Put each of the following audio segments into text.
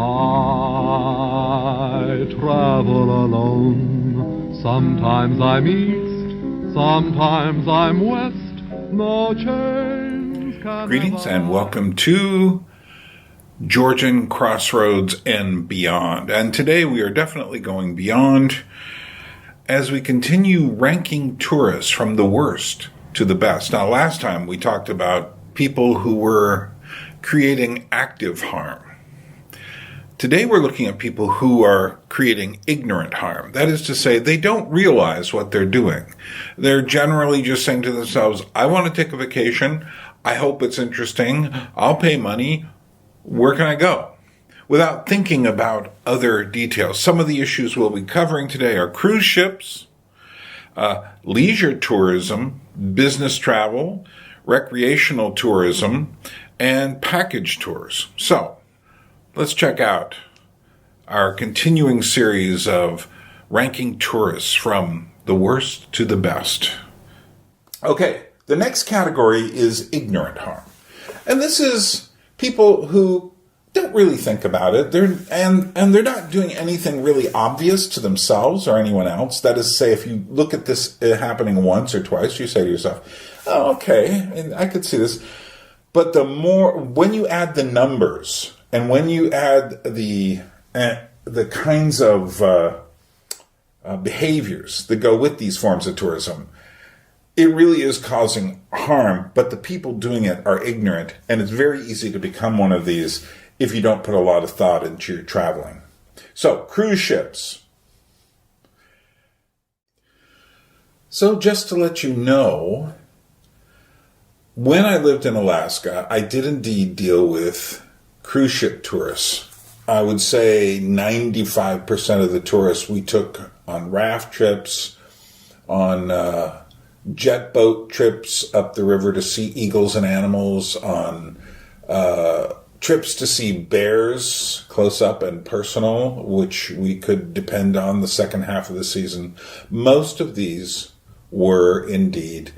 I travel alone. Sometimes I'm east, sometimes I'm west. No chains can Greetings and welcome to Georgian, Crossroads, and beyond. And today we are definitely going beyond as we continue ranking tourists from the worst to the best. Now, last time we talked about people who were creating active harm. Today we're looking at people who are creating ignorant harm. That is to say, they don't realize what they're doing. They're generally just saying to themselves, I want to take a vacation. I hope it's interesting. I'll pay money. Where can I go? Without thinking about other details. Some of the issues we'll be covering today are cruise ships, leisure tourism, business travel, recreational tourism, and package tours. So, let's check out our continuing series of ranking tourists from the worst to the best. Okay, the next category is ignorant harm. And this is people who don't really think about it. They're not doing anything really obvious to themselves or anyone else. That is to say, if you look at this happening once or twice, you say to yourself, oh, okay, and I could see this. But when you add the numbers, and when you add the kinds of behaviors that go with these forms of tourism, it really is causing harm, but the people doing it are ignorant, and it's very easy to become one of these if you don't put a lot of thought into your traveling. So, cruise ships. So, just to let you know, when I lived in Alaska, I did indeed deal with cruise ship tourists. I would say 95% of the tourists we took on raft trips, on jet boat trips up the river to see eagles and animals, on trips to see bears close up and personal, which we could depend on the second half of the season. Most of these were indeed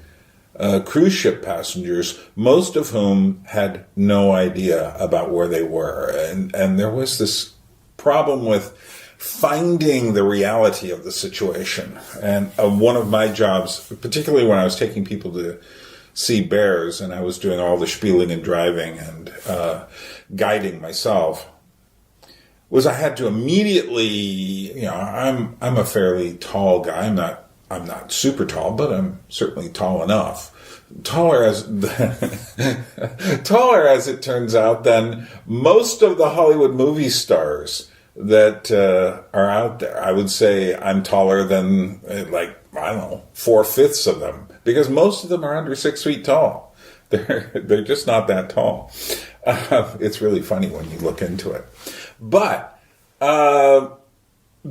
cruise ship passengers, most of whom had no idea about where they were. And there was this problem with finding the reality of the situation. And one of my jobs, particularly when I was taking people to see bears and I was doing all the spieling and driving and guiding myself, was I had to immediately, I'm a fairly tall guy. I'm not super tall, but I'm certainly tall enough. Taller as it turns out than most of the Hollywood movie stars that are out there. I would say I'm taller than 4/5 of them, because most of them are under 6 feet tall. They're just not that tall. It's really funny when you look into it. But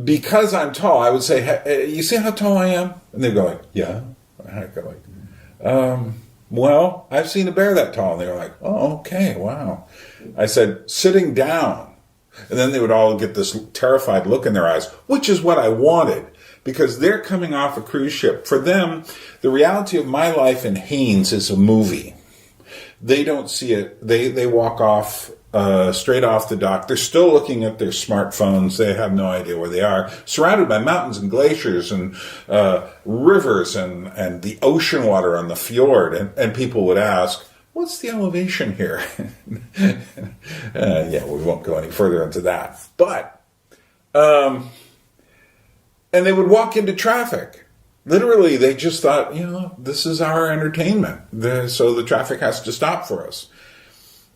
because I'm tall, I would say, hey, you see how tall I am? And they go like, yeah. I go like, well, I've seen a bear that tall. And they were like, oh, okay, wow. I said, sitting down. And then they would all get this terrified look in their eyes, which is what I wanted, because they're coming off a cruise ship. For them, the reality of my life in Haines is a movie. They don't see it. They walk off straight off the dock. They're still looking at their smartphones. They have no idea where they are, surrounded by mountains and glaciers and rivers and the ocean water on the fjord. And people would ask, what's the elevation here? Yeah, we won't go any further into that. But, and they would walk into traffic. Literally, they just thought, this is our entertainment. So the traffic has to stop for us.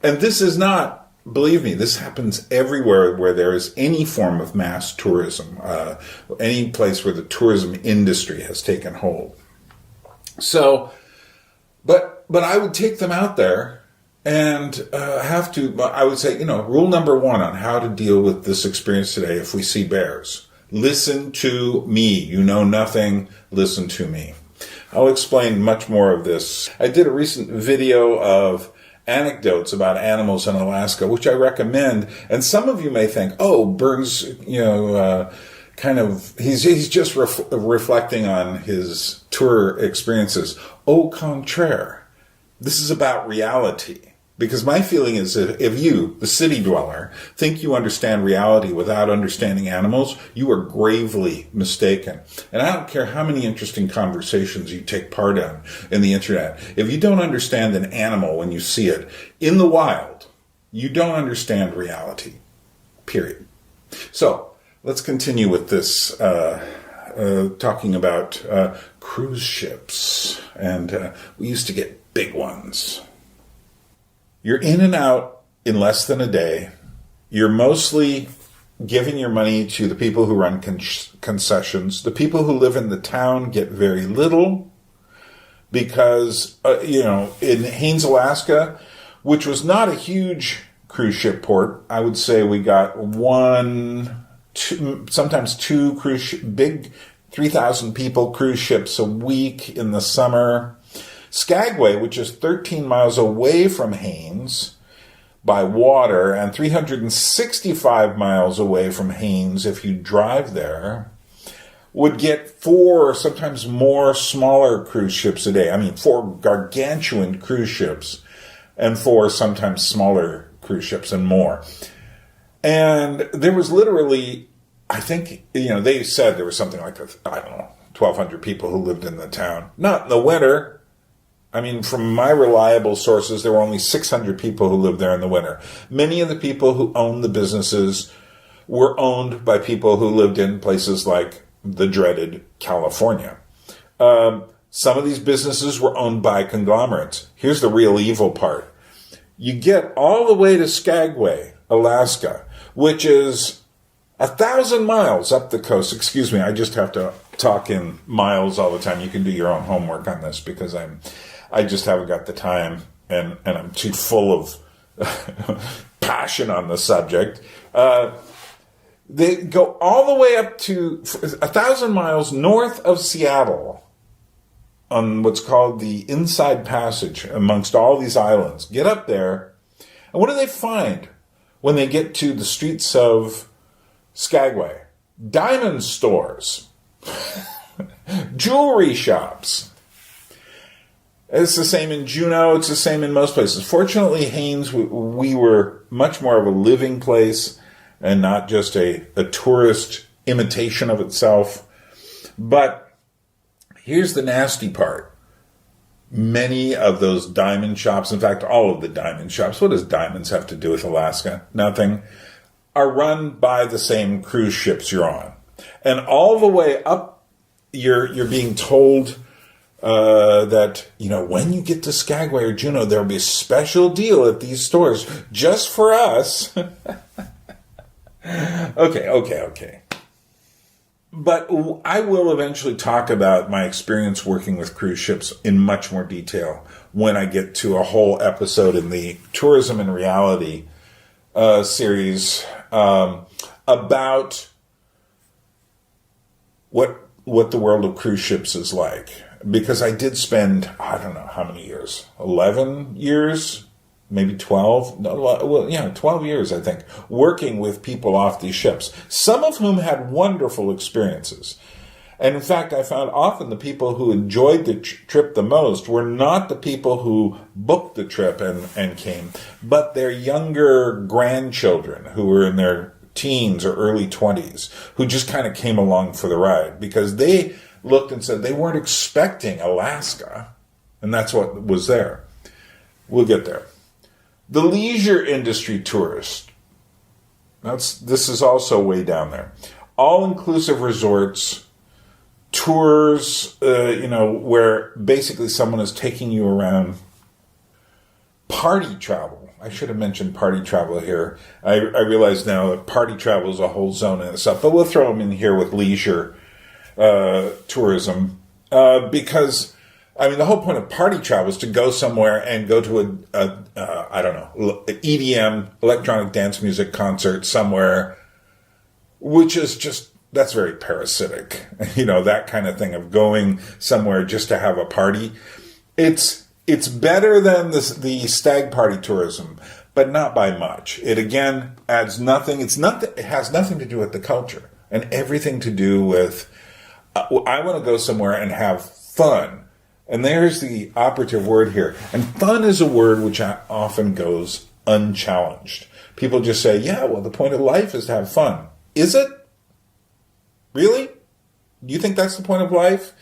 And this is not, believe me, this happens everywhere where there is any form of mass tourism, any place where the tourism industry has taken hold. So, but I would take them out there and I would say, rule number 1 on how to deal with this experience today if we see bears. Listen to me. You know nothing. Listen to me. I'll explain much more of this. I did a recent video of anecdotes about animals in Alaska, which I recommend. And some of you may think, oh, Byrne's, he's just reflecting on his tour experiences. Au contraire. This is about reality. Because my feeling is that if you, the city dweller, think you understand reality without understanding animals, you are gravely mistaken. And I don't care how many interesting conversations you take part in the internet. If you don't understand an animal when you see it in the wild, you don't understand reality. Period. So let's continue with this, talking about cruise ships. And we used to get big ones. You're in and out in less than a day. You're mostly giving your money to the people who run concessions. The people who live in the town get very little because, in Haines, Alaska, which was not a huge cruise ship port, I would say we got sometimes two big 3,000 people cruise ships a week in the summer. Skagway, which is 13 miles away from Haines by water and 365 miles away from Haines if you drive there, would get 4 or sometimes more smaller cruise ships a day. I mean, 4 gargantuan cruise ships and 4 sometimes smaller cruise ships and more. And there was literally, I think, they said there was something like, 1,200 people who lived in the town. Not in the winter. I mean, from my reliable sources, there were only 600 people who lived there in the winter. Many of the people who owned the businesses were owned by people who lived in places like the dreaded California. Some of these businesses were owned by conglomerates. Here's the real evil part. You get all the way to Skagway, Alaska, which is 1,000 miles up the coast. Excuse me, I just have to talk in miles all the time. You can do your own homework on this because I just haven't got the time and I'm too full of passion on the subject. They go all the way up to 1,000 miles north of Seattle on what's called the Inside Passage amongst all these islands. Get up there, and what do they find when they get to the streets of Skagway? Diamond stores, jewelry shops. It's the same in Juneau. It's the same in most places. Fortunately, Haines, we were much more of a living place and not just a tourist imitation of itself. But here's the nasty part. Many of those diamond shops, in fact, all of the diamond shops, what does diamonds have to do with Alaska? Nothing. Are run by the same cruise ships you're on. And all the way up, you're being told that, when you get to Skagway or Juneau, there'll be a special deal at these stores just for us. Okay. But I will eventually talk about my experience working with cruise ships in much more detail when I get to a whole episode in the Tourism and Reality series about what the world of cruise ships is like. Because I did spend, I don't know how many years, 11 years, maybe 12, 12 years, I think, working with people off these ships, some of whom had wonderful experiences. And in fact, I found often the people who enjoyed the trip the most were not the people who booked the trip and came, but their younger grandchildren who were in their teens or early 20s, who just kind of came along for the ride because they looked and said they weren't expecting Alaska, and that's what was there. We'll get there. The leisure industry tourist. This is also way down there. All-inclusive resorts, tours, where basically someone is taking you around. Party travel. I should have mentioned party travel here. I realize now that party travel is a whole zone in itself, but we'll throw them in here with leisure tourism, because the whole point of party travel is to go somewhere and go to an EDM, electronic dance music concert somewhere, which is just, that's very parasitic, that kind of thing of going somewhere just to have a party. It's better than the stag party tourism, but not by much. It again adds nothing. It has nothing to do with the culture and everything to do with, I want to go somewhere and have fun And there's the operative word here. And fun is a word which often goes unchallenged. People just say, yeah, well, the point of life is to have fun. Is it? Really? Do you think that's the point of life?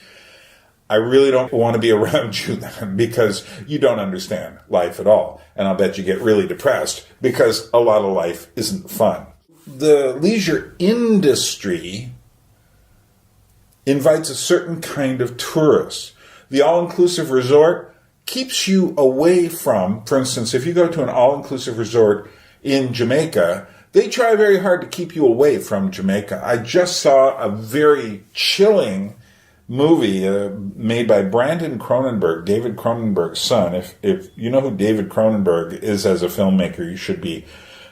I really don't want to be around you then, because you don't understand life at all. And I'll bet you get really depressed because a lot of life isn't fun. The leisure industry invites a certain kind of tourist. The all-inclusive resort keeps you away from, for instance, if you go to an all-inclusive resort in Jamaica, they try very hard to keep you away from Jamaica. I just saw a very chilling movie made by Brandon Cronenberg, David Cronenberg's son. If you know who David Cronenberg is as a filmmaker, you should be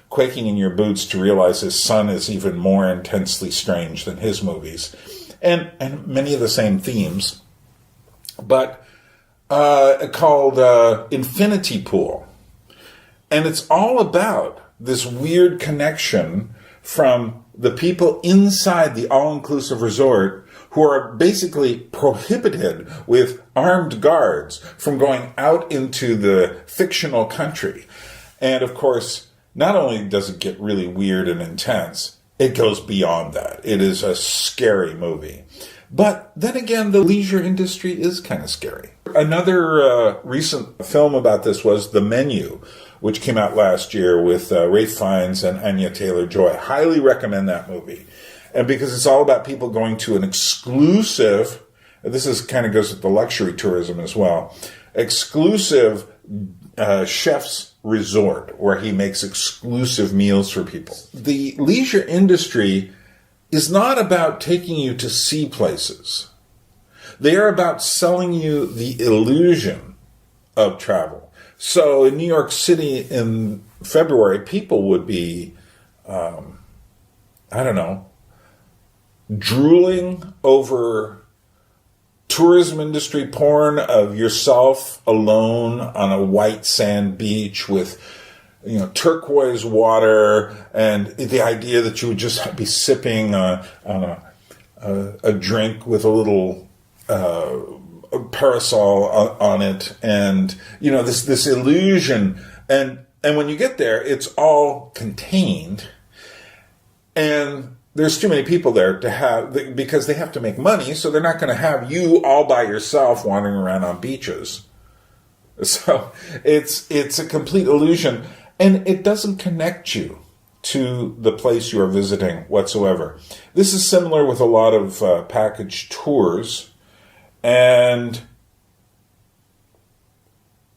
quaking in your boots to realize his son is even more intensely strange than his movies. And many of the same themes. But called Infinity Pool. And it's all about this weird connection from the people inside the all-inclusive resort who are basically prohibited with armed guards from going out into the fictional country. And of course, not only does it get really weird and intense, it goes beyond that. It is a scary movie. But then again, the leisure industry is kind of scary. Another recent film about this was The Menu, which came out last year with Ralph Fiennes and Anya Taylor-Joy. Highly recommend that movie. And because it's all about people going to an exclusive, this is kind of goes with the luxury tourism as well, exclusive chef's resort where he makes exclusive meals for people. The leisure industry is not about taking you to see places. They are about selling you the illusion of travel. So in New York City in February, people would be, drooling over tourism industry porn of yourself alone on a white sand beach with turquoise water, and the idea that you would just be sipping on a drink with a little parasol on it, and this illusion, and when you get there, it's all contained, and there's too many people there to have, because they have to make money, so they're not going to have you all by yourself wandering around on beaches. So it's a complete illusion. And it doesn't connect you to the place you are visiting whatsoever. This is similar with a lot of package tours. And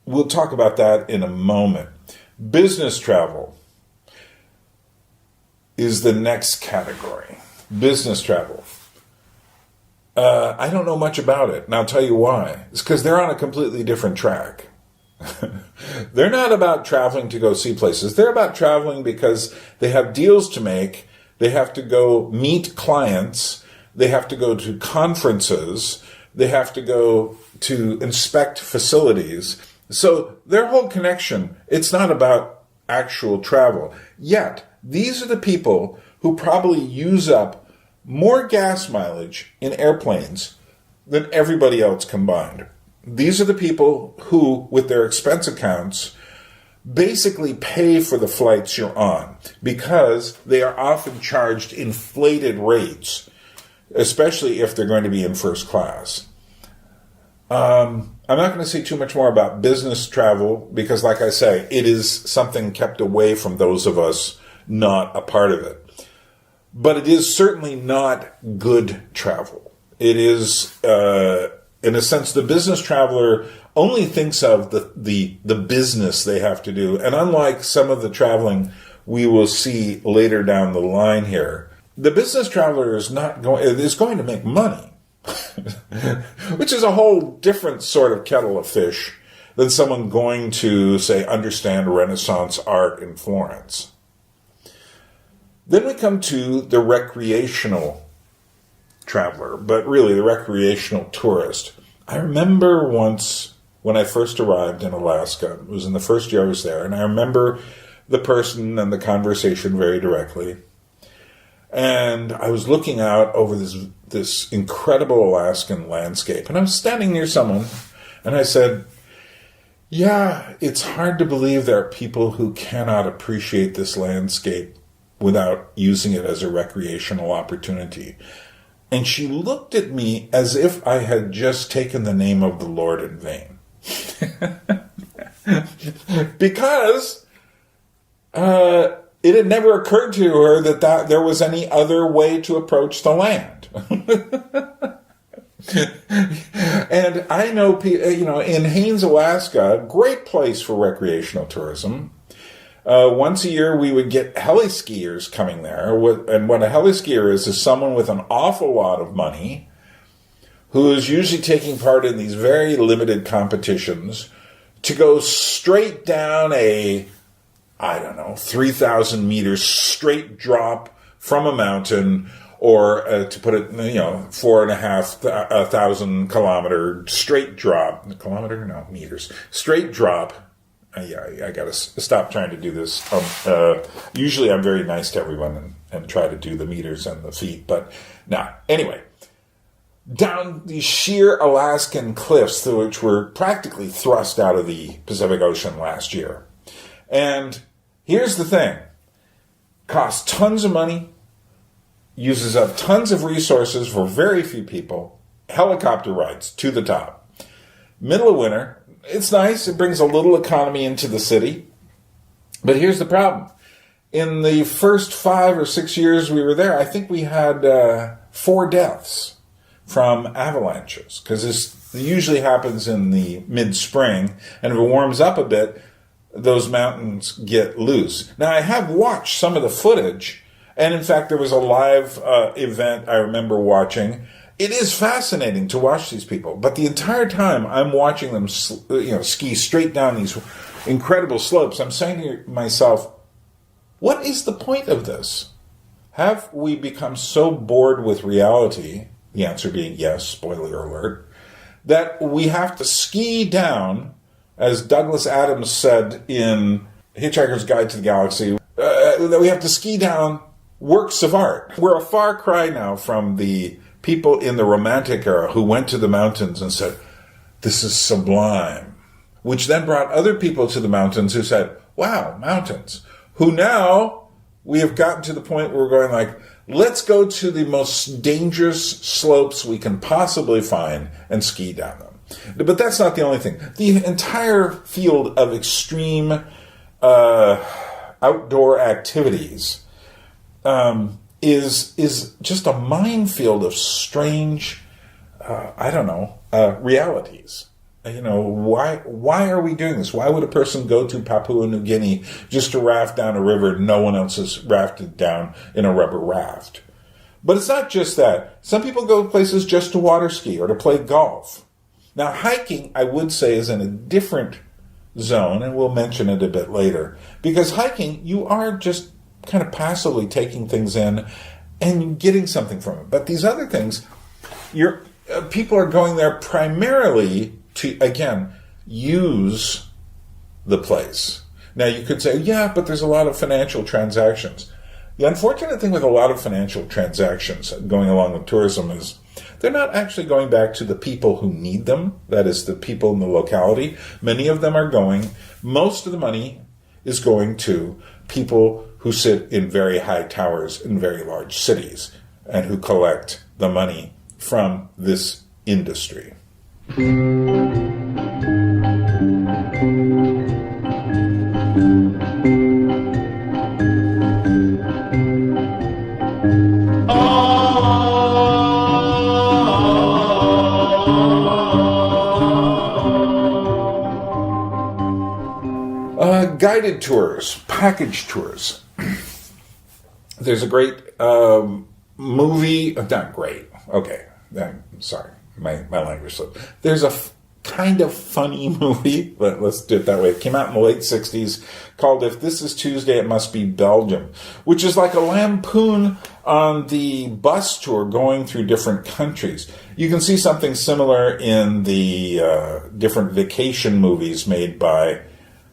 we'll talk about that in a moment. Business travel is the next category. Business travel. I don't know much about it, and I'll tell you why. It's because they're on a completely different track. They're not about traveling to go see places. They're about traveling because they have deals to make. They have to go meet clients. They have to go to conferences. They have to go to inspect facilities. So their whole connection, it's not about actual travel. Yet, these are the people who probably use up more gas mileage in airplanes than everybody else combined. These are the people who, with their expense accounts, basically pay for the flights you're on because they are often charged inflated rates, especially if they're going to be in first class. I'm not going to say too much more about business travel because, like I say, it is something kept away from those of us not a part of it. But it is certainly not good travel. It is... in a sense, the business traveler only thinks of the business they have to do. And unlike some of the traveling we will see later down the line here, the business traveler is going to make money, which is a whole different sort of kettle of fish than someone going to, say, understand Renaissance art in Florence. Then we come to the recreational traveler, but really the recreational tourist. I remember once when I first arrived in Alaska, it was in the first year I was there, and I remember the person and the conversation very directly. And I was looking out over this incredible Alaskan landscape, and I was standing near someone And I said, yeah, it's hard to believe there are people who cannot appreciate this landscape without using it as a recreational opportunity. And she looked at me as if I had just taken the name of the Lord in vain. Because it had never occurred to her that there was any other way to approach the land. And I know, in Haines, Alaska, great place for recreational tourism. Once a year, we would get heli-skiers coming there. And what a heli-skier is someone with an awful lot of money who is usually taking part in these very limited competitions to go straight down 3,000 meters straight drop from a mountain, or to put it, 4,500 kilometer straight drop. Meters. Straight drop. I got to stop trying to do this. Usually I'm very nice to everyone and try to do the meters and the feet, but anyway. Down these sheer Alaskan cliffs, which were practically thrust out of the Pacific Ocean last year. And here's the thing. Costs tons of money, uses up tons of resources for very few people, helicopter rides to the top. Middle of winter, it's nice, it brings a little economy into the city. But here's the problem. In the first 5 or 6 years we were there, I think we had 4 deaths from avalanches, because this usually happens in the mid-spring, and if it warms up a bit, those mountains get loose. Now, I have watched some of the footage, and in fact, there was a live event I remember watching. It is fascinating to watch these people, but the entire time I'm watching them ski straight down these incredible slopes, I'm saying to myself, what is the point of this? Have we become so bored with reality, the answer being yes, spoiler alert, that we have to ski down, as Douglas Adams said in Hitchhiker's Guide to the Galaxy, that we have to ski down works of art. We're a far cry now from the people in the Romantic era who went to the mountains and said, this is sublime, which then brought other people to the mountains who said, wow, mountains, who now we have gotten to the point where we're going like, let's go to the most dangerous slopes we can possibly find and ski down them. But that's not the only thing. The entire field of extreme outdoor activities is just a minefield of strange, realities. Why are we doing this? Why would a person go to Papua New Guinea just to raft down a river no one else has rafted down in a rubber raft? But it's not just that. Some people go places just to water ski or to play golf. Now, hiking, I would say, is in a different zone, and we'll mention it a bit later. Because hiking, you are just kind of passively taking things in and getting something from it. But these other things, people are going there primarily to, again, use the place. Now, you could say, yeah, but there's a lot of financial transactions. The unfortunate thing with a lot of financial transactions going along with tourism is they're not actually going back to the people who need them, that is, the people in the locality. Many of them are most of the money is going to people who sit in very high towers in very large cities and who collect the money from this industry. Guided tours, package tours. There's a great movie, not great, okay, sorry, my language slipped. There's a kind of funny movie, let's do it that way. It came out in the late 60s called If This Is Tuesday, It Must Be Belgium, which is like a lampoon on the bus tour going through different countries. You can see something similar in the different vacation movies made by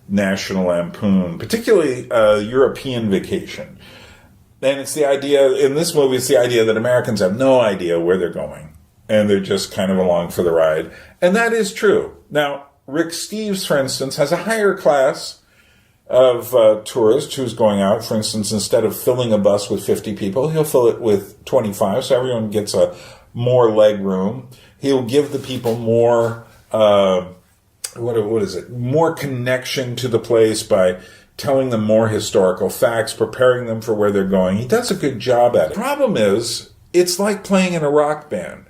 National Lampoon, particularly European Vacation. And it's the idea, in this movie, it's the idea that Americans have no idea where they're going. And they're just kind of along for the ride. And that is true. Now, Rick Steves, for instance, has a higher class of tourists who's going out. For instance, instead of filling a bus with 50 people, he'll fill it with 25, so everyone gets a more leg room. He'll give the people more, more connection to the place by telling them more historical facts, preparing them for where they're going. He does a good job at it. The problem is, it's like playing in a rock band.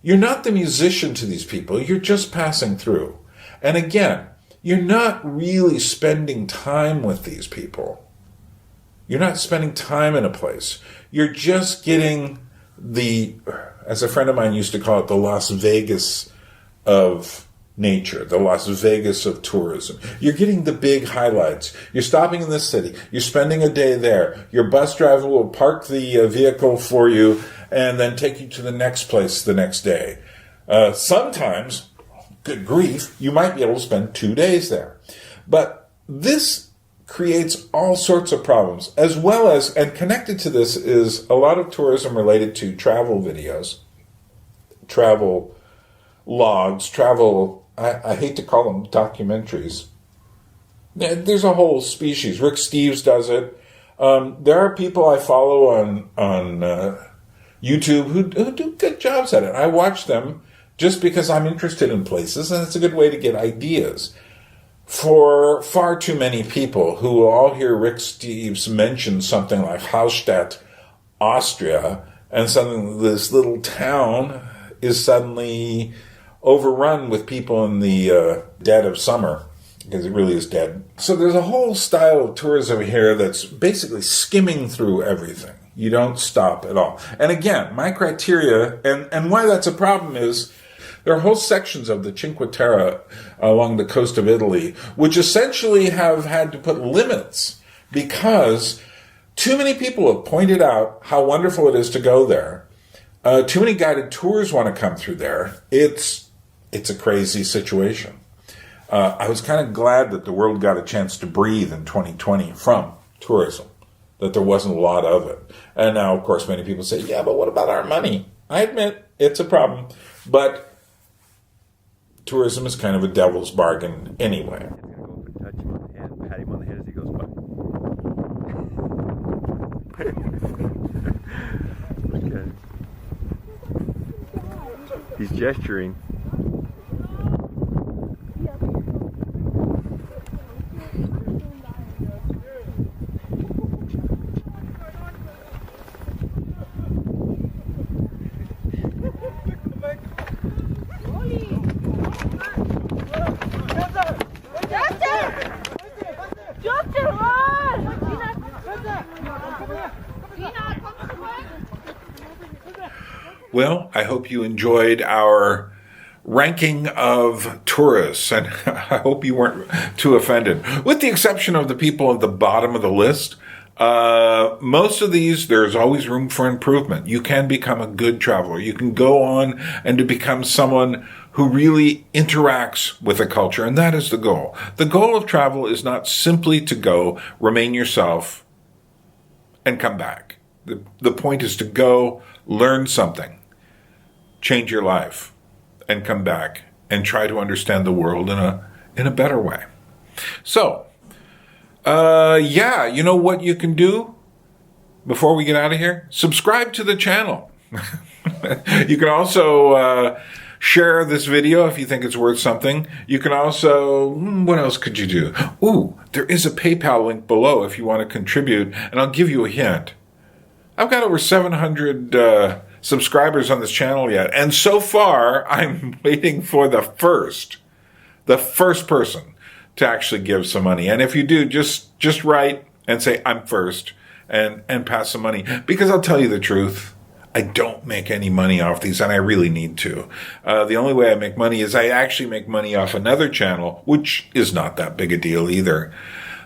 You're not the musician to these people, you're just passing through. And again, you're not really spending time with these people. You're not spending time in a place. You're just getting as a friend of mine used to call it, the Las Vegas of nature, the Las Vegas of tourism. You're getting the big highlights. You're stopping in this city. You're spending a day there. Your bus driver will park the vehicle for you and then take you to the next place the next day. Sometimes, good grief, you might be able to spend 2 days there. But this creates all sorts of problems, as well as, and connected to this is a lot of tourism related to travel videos, travel logs, I hate to call them documentaries. There's a whole species. Rick Steves does it. There are people I follow on YouTube who do good jobs at it. I watch them just because I'm interested in places, and it's a good way to get ideas. For far too many people who will all hear Rick Steves mention something like Hallstatt, Austria, and suddenly this little town is suddenly overrun with people in the dead of summer, because it really is dead. So there's a whole style of tourism here that's basically skimming through everything. You don't stop at all. And again, my criteria, and why that's a problem is, there are whole sections of the Cinque Terre along the coast of Italy which essentially have had to put limits because too many people have pointed out how wonderful it is to go there. Too many guided tours want to come through there. It's a crazy situation. I was kind of glad that the world got a chance to breathe in 2020 from tourism, that there wasn't a lot of it. And now, of course, many people say, yeah, but what about our money? I admit it's a problem, but tourism is kind of a devil's bargain anyway. Go up and touch him on the hand, pat him on the head as he goes by. Okay. He's gesturing. Well, I hope you enjoyed our ranking of tourists, and I hope you weren't too offended. With the exception of the people at the bottom of the list, most of these, there's always room for improvement. You can become a good traveler. You can go on and to become someone who really interacts with a culture, and that is the goal. The goal of travel is not simply to go, remain yourself, and come back. The point is to go, learn something, change your life, and come back and try to understand the world in a better way. So, you know what you can do before we get out of here? Subscribe to the channel. You can also share this video if you think it's worth something. You can also, what else could you do? Ooh, there is a PayPal link below if you want to contribute, and I'll give you a hint. I've got over 700 subscribers on this channel yet, and so far I'm waiting for the first person to actually give some money. And if you do, just write and say I'm first and pass some money, because I'll tell you the truth, I don't make any money off these, and I really need to. The only way I make money is I actually make money off another channel, which is not that big a deal either,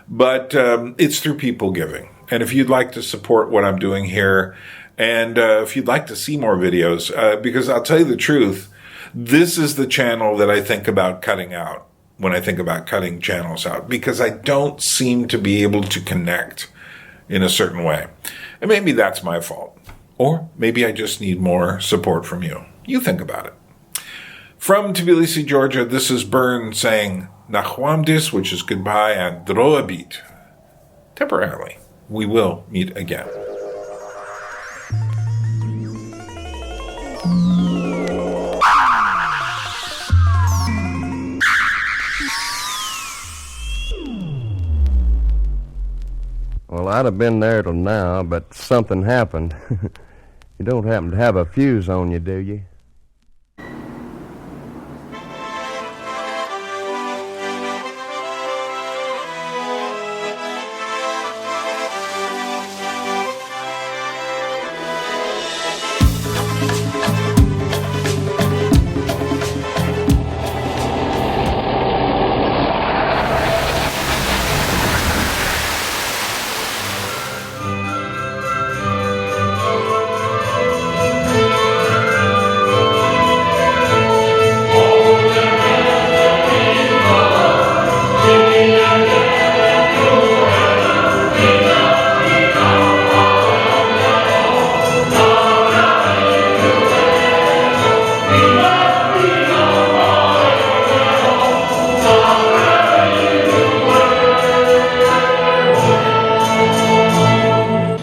but it's through people giving. And if you'd like to support what I'm doing here, and if you'd like to see more videos, because I'll tell you the truth, this is the channel that I think about cutting out when I think about cutting channels out, because I don't seem to be able to connect in a certain way. And maybe that's my fault. Or maybe I just need more support from you. You think about it. From Tbilisi, Georgia, this is Byrne saying Nachwamdis, which is goodbye, and Droebit. Temporarily. We will meet again. Well, I'd have been there till now, but something happened. You don't happen to have a fuse on you, do you?